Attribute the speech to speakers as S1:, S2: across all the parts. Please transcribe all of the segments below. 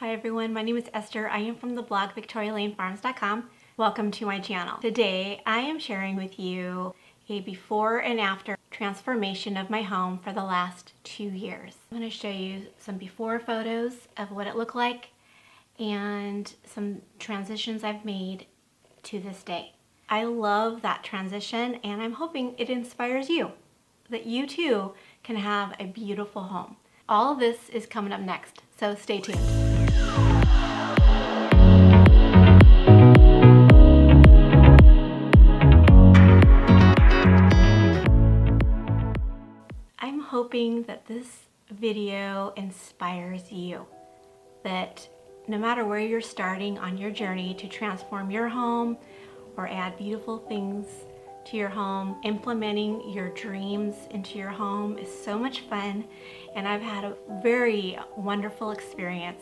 S1: Hi everyone, my name is Esther. I am from the blog VictorianLaneFarms.com. Welcome to my channel. Today I am sharing with you a before and after transformation of my home for the last 2 years. I'm going to show you some before photos of what it looked like and some transitions I've made to this day. I love that transition and I'm hoping it inspires you, that you too can have a beautiful home. All of this is coming up next, so stay tuned. I'm hoping that this video inspires you, that no matter where you're starting on your journey to transform your home or add beautiful things to your home, implementing your dreams into your home is so much fun, and I've had a very wonderful experience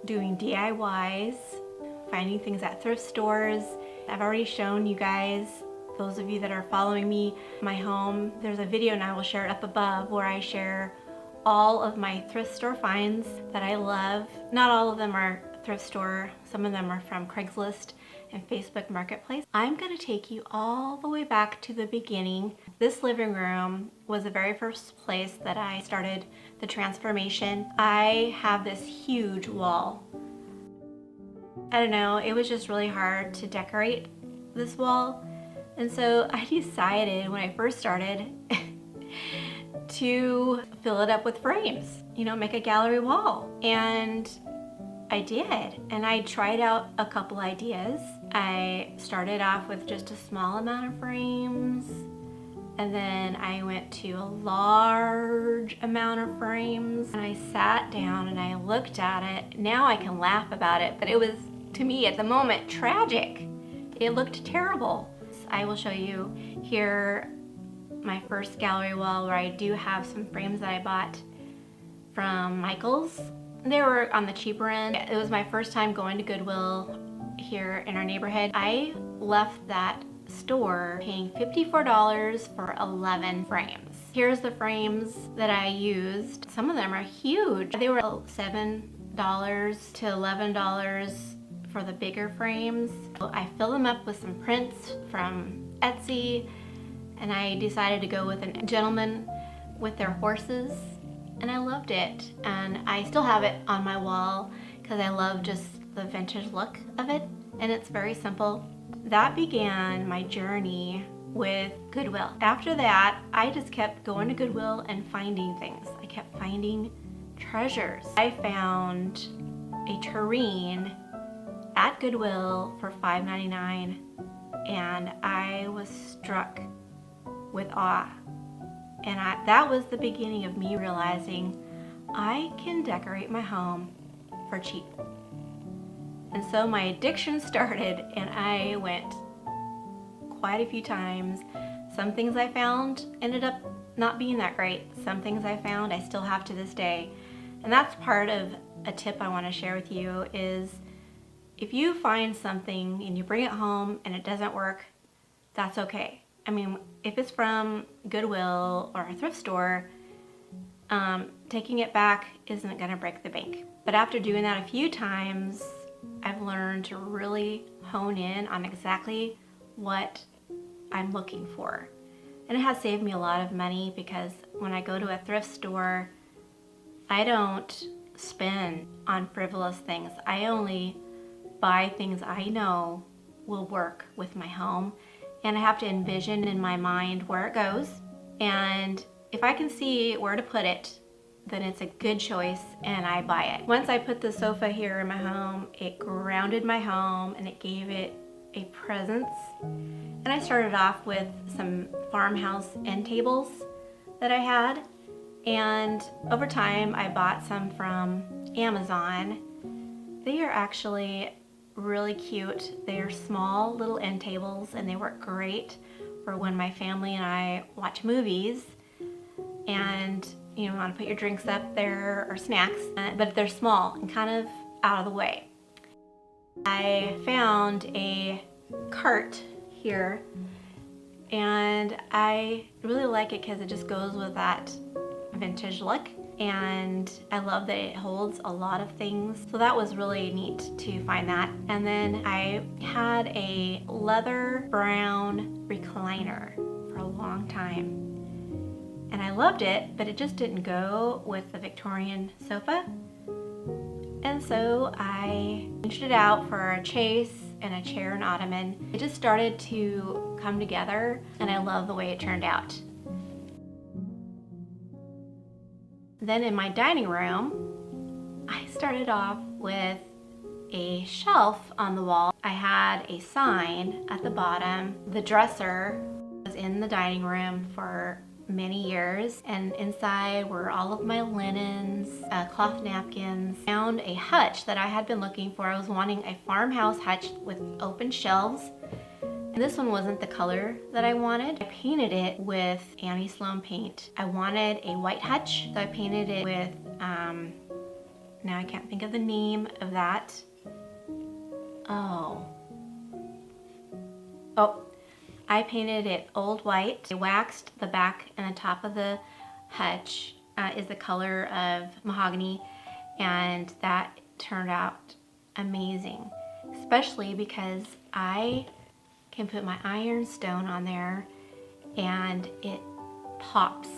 S1: doing DIYs, finding things at thrift stores. I've already shown you guys, those of you that are following me, my home. There's a video, and I will share it up above, where I share all of my thrift store finds that I love. Not all of them are thrift store, some of them are from Craigslist and Facebook Marketplace. I'm gonna take you all the way back to the beginning. This living room was the very first place that I started the transformation. I have this huge wall. I don't know, it was just really hard to decorate this wall. And so I decided when I first started to fill it up with frames, you know, make a gallery wall. And I did, and I tried out a couple ideas. I started off with just a small amount of frames, and then I went to a large amount of frames, and I sat down and I looked at it. Now I can laugh about it, but it was, to me at the moment, tragic. It looked terrible. I will show you here my first gallery wall, where I do have some frames that I bought from Michael's. They were on the cheaper end. It was my first time going to Goodwill here in our neighborhood. I left that store paying $54 for 11 frames. Here's the frames that I used. Some of them are huge. They were $7 to $11 for the bigger frames. I filled them up with some prints from Etsy, and I decided to go with a gentleman with their horses, and I loved it. And I still have it on my wall because I love just the vintage look of it, and it's very simple. That began my journey with Goodwill. After that, I just kept going to Goodwill and finding things. I kept finding treasures. I found a tureen at Goodwill for $5.99, and I was struck with awe. And that was the beginning of me realizing I can decorate my home for cheap. And so my addiction started, and I went quite a few times. Some things I found ended up not being that great. Some things I found I still have to this day. And that's part of a tip I want to share with you is, if you find something and you bring it home and it doesn't work, that's okay. I mean, if it's from Goodwill or a thrift store, taking it back isn't gonna break the bank. But after doing that a few times, I've learned to really hone in on exactly what I'm looking for. And it has saved me a lot of money, because when I go to a thrift store, I don't spend on frivolous things. I only buy things I know will work with my home, and I have to envision in my mind where it goes, and if I can see where to put it, then it's a good choice and I buy it. Once I put the sofa here in my home, it grounded my home and it gave it a presence. And I started off with some farmhouse end tables that I had, and over time I bought some from Amazon. They are actually really cute. They are small little end tables, and they work great for when my family and I watch movies and you know, want to put your drinks up there or snacks, but they're small and kind of out of the way. I found a cart here, and I really like it because it just goes with that vintage look. and I love that it holds a lot of things. So that was really neat to find that. And then I had a leather brown recliner for a long time. And I loved it, but it just didn't go with the Victorian sofa. And so I changed it out for a chase and a chair and ottoman. It just started to come together, and I love the way it turned out. Then in my dining room, I started off with a shelf on the wall. I had a sign at the bottom. The dresser was in the dining room for many years, and inside were all of my linens, cloth napkins. Found a hutch that I had been looking for. I was wanting a farmhouse hutch with open shelves. And this one wasn't the color that I wanted. I painted it with Annie Sloan paint. I wanted a white hutch, so I painted it with, now I can't think of the name of that. Oh, I painted it old white. I waxed the back and the top of the hutch is the color of mahogany, and that turned out amazing, especially because I can put my ironstone on there and it pops.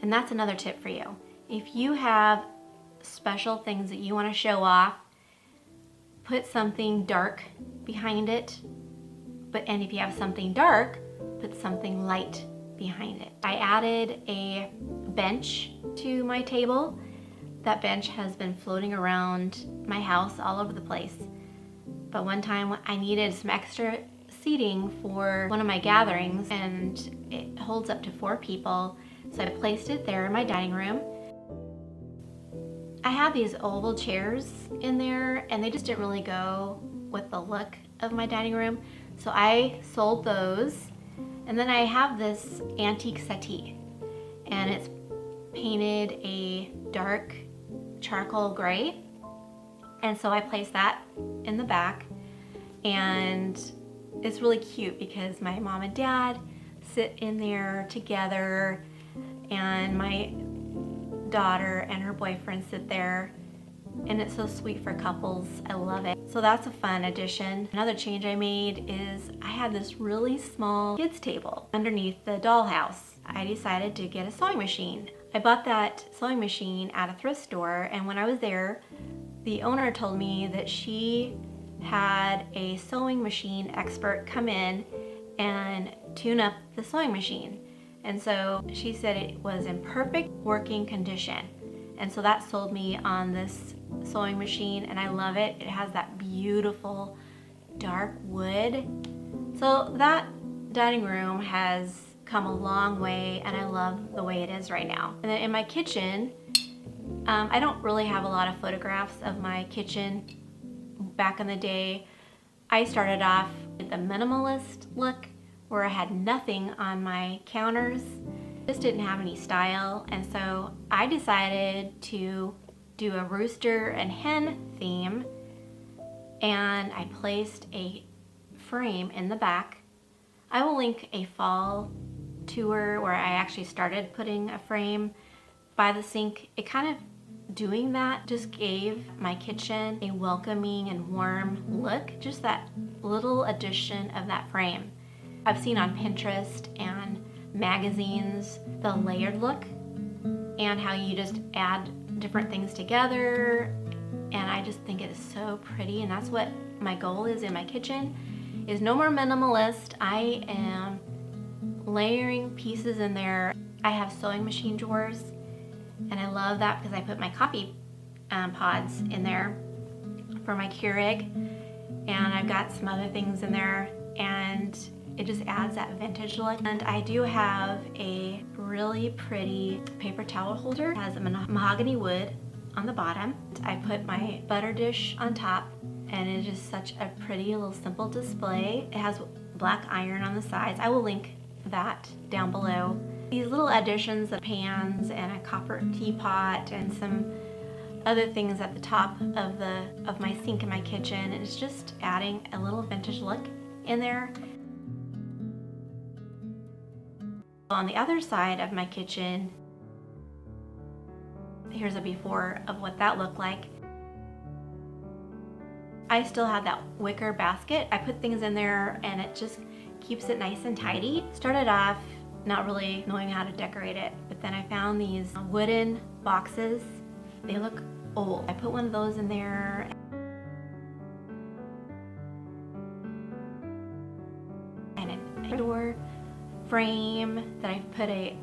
S1: And that's another tip for you. If you have special things that you want to show off, put something dark behind it. And if you have something dark, put something light behind it. I added a bench to my table. That bench has been floating around my house all over the place. But one time I needed some extra seating for one of my gatherings, and it holds up to 4 people. So I placed it there in my dining room. I had these oval chairs in there, and they just didn't really go with the look of my dining room. So I sold those. And then I have this antique settee, and it's painted a dark charcoal gray. And so I placed that in the back, and it's really cute because my mom and dad sit in there together, and my daughter and her boyfriend sit there, and it's so sweet for couples. I love it. So that's a fun addition. Another change I made is I had this really small kids table underneath the dollhouse. I decided to get a sewing machine. I bought that sewing machine at a thrift store, and when I was there, the owner told me that she had a sewing machine expert come in and tune up the sewing machine. And so she said it was in perfect working condition. And so that sold me on this sewing machine, and I love it. It has that beautiful dark wood. So that dining room has come a long way, and I love the way it is right now. And then in my kitchen, I don't really have a lot of photographs of my kitchen. Back in the day, I started off with a minimalist look where I had nothing on my counters. Just didn't have any style, and so I decided to do a rooster and hen theme, and I placed a frame in the back. I will link a fall tour where I actually started putting a frame by the sink. It kind of doing that just gave my kitchen a welcoming and warm look, just that little addition of that frame. I've seen on Pinterest and magazines the layered look and how you just add different things together, and I just think it is so pretty, and that's what my goal is in my kitchen, is no more minimalist. I am layering pieces in there. I have sewing machine drawers, and I love that because I put my coffee pods in there for my Keurig, and I've got some other things in there, and it just adds that vintage look. And I do have a really pretty paper towel holder. It has a mahogany wood on the bottom. I put my butter dish on top, and it is such a pretty little simple display. It has black iron on the sides. I will link that down below. These little additions of pans and a copper teapot and some other things at the top of my sink in my kitchen, and it's just adding a little vintage look in there. On the other side of my kitchen Here's a before of what that looked like. I still have that wicker basket. I put things in there and it just keeps it nice and tidy. Started off not really knowing how to decorate it, but then I found these wooden boxes. They look old. I put one of those in there. And a door frame that I put a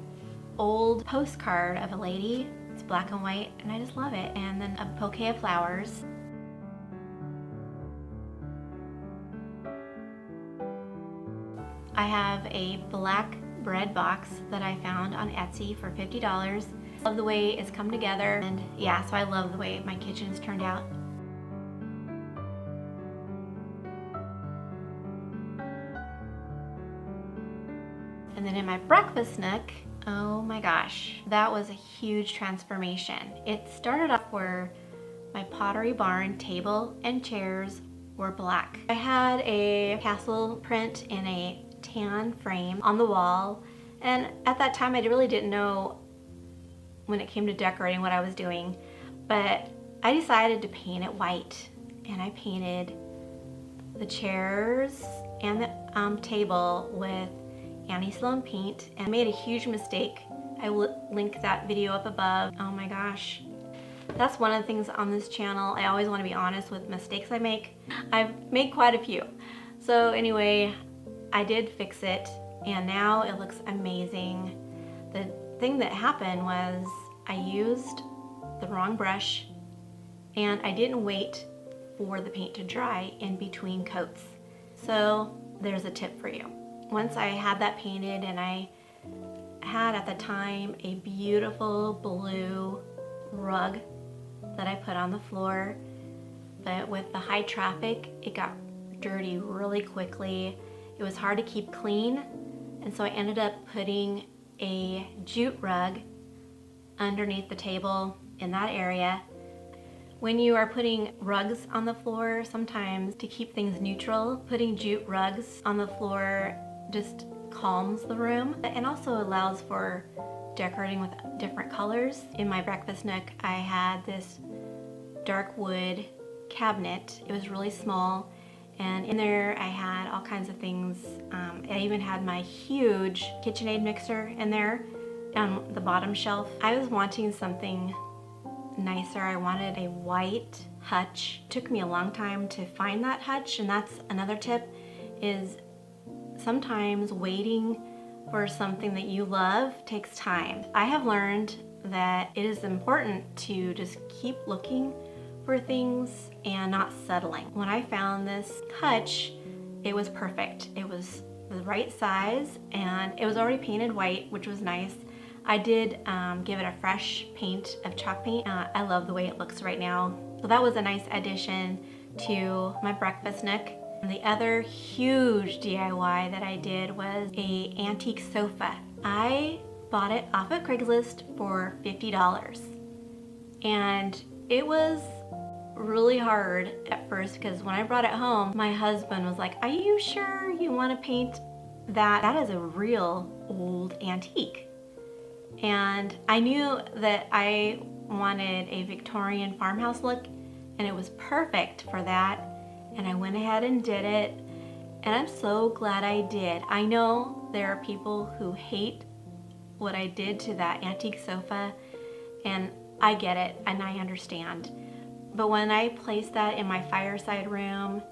S1: old postcard of a lady. It's black and white and I just love it. And then a bouquet of flowers. I have a black bread box that I found on Etsy for $50. Love the way it's come together, and yeah, so I love the way my kitchen's turned out. And then in my breakfast nook, oh my gosh, that was a huge transformation. It started off where my Pottery Barn table and chairs were black. I had a castle print in a tan frame on the wall, and at that time I really didn't know when it came to decorating what I was doing, but I decided to paint it white, and I painted the chairs and the table with Annie Sloan paint, and I made a huge mistake. I will link that video up above. Oh my gosh, that's one of the things on this channel. I always want to be honest with mistakes I make. I've made quite a few. So anyway, I did fix it and now it looks amazing. The thing that happened was I used the wrong brush and I didn't wait for the paint to dry in between coats. So there's a tip for you. Once I had that painted, and I had at the time a beautiful blue rug that I put on the floor, but with the high traffic, it got dirty really quickly. It was hard to keep clean, and so I ended up putting a jute rug underneath the table in that area. When you are putting rugs on the floor, sometimes to keep things neutral, putting jute rugs on the floor just calms the room and also allows for decorating with different colors. In my breakfast nook, I had this dark wood cabinet. It was really small, and in there I had all kinds of things. I even had my huge KitchenAid mixer in there on the bottom shelf. I was wanting something nicer. I wanted a white hutch. It took me a long time to find that hutch, and that's another tip, is sometimes waiting for something that you love takes time. I have learned that it is important to just keep looking for things and not settling. When I found this hutch, it was perfect. It was the right size and it was already painted white, which was nice. I did give it a fresh paint of chalk paint. I love the way it looks right now. So that was a nice addition to my breakfast nook. The other huge DIY that I did was an antique sofa. I bought it off of Craigslist for $50. And it was really hard at first because when I brought it home, my husband was like, "Are you sure you want to paint that? That is a real old antique." And I knew that I wanted a Victorian farmhouse look, and it was perfect for that. And I went ahead and did it, and I'm so glad I did. I know there are people who hate what I did to that antique sofa, and I get it and I understand. But when I placed that in my fireside room,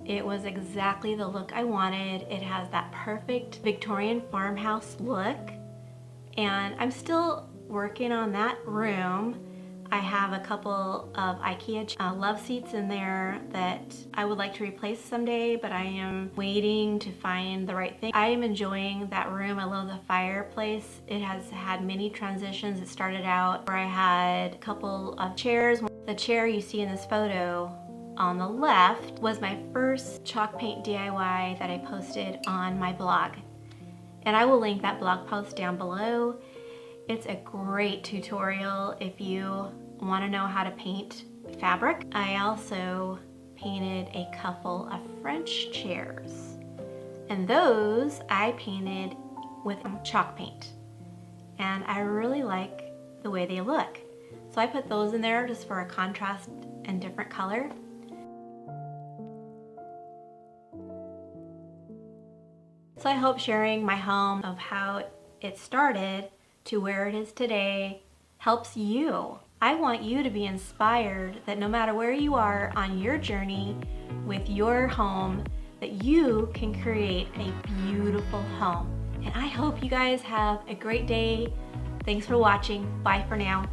S1: it was exactly the look I wanted. It has that perfect Victorian farmhouse look, and I'm still working on that room. I have a couple of IKEA love seats in there that I would like to replace someday, but I am waiting to find the right thing. I am enjoying that room. I love the fireplace. It has had many transitions. It started out where I had a couple of chairs. The chair you see in this photo on the left was my first chalk paint DIY that I posted on my blog. And I will link that blog post down below. It's a great tutorial if you want to know how to paint fabric. I also painted a couple of French chairs, and those I painted with chalk paint, and I really like the way they look. So I put those in there just for a contrast and different color. So I hope sharing my home of how it started to where it is today helps you. I want you to be inspired that no matter where you are on your journey with your home, that you can create a beautiful home. And I hope you guys have a great day. Thanks for watching. Bye for now.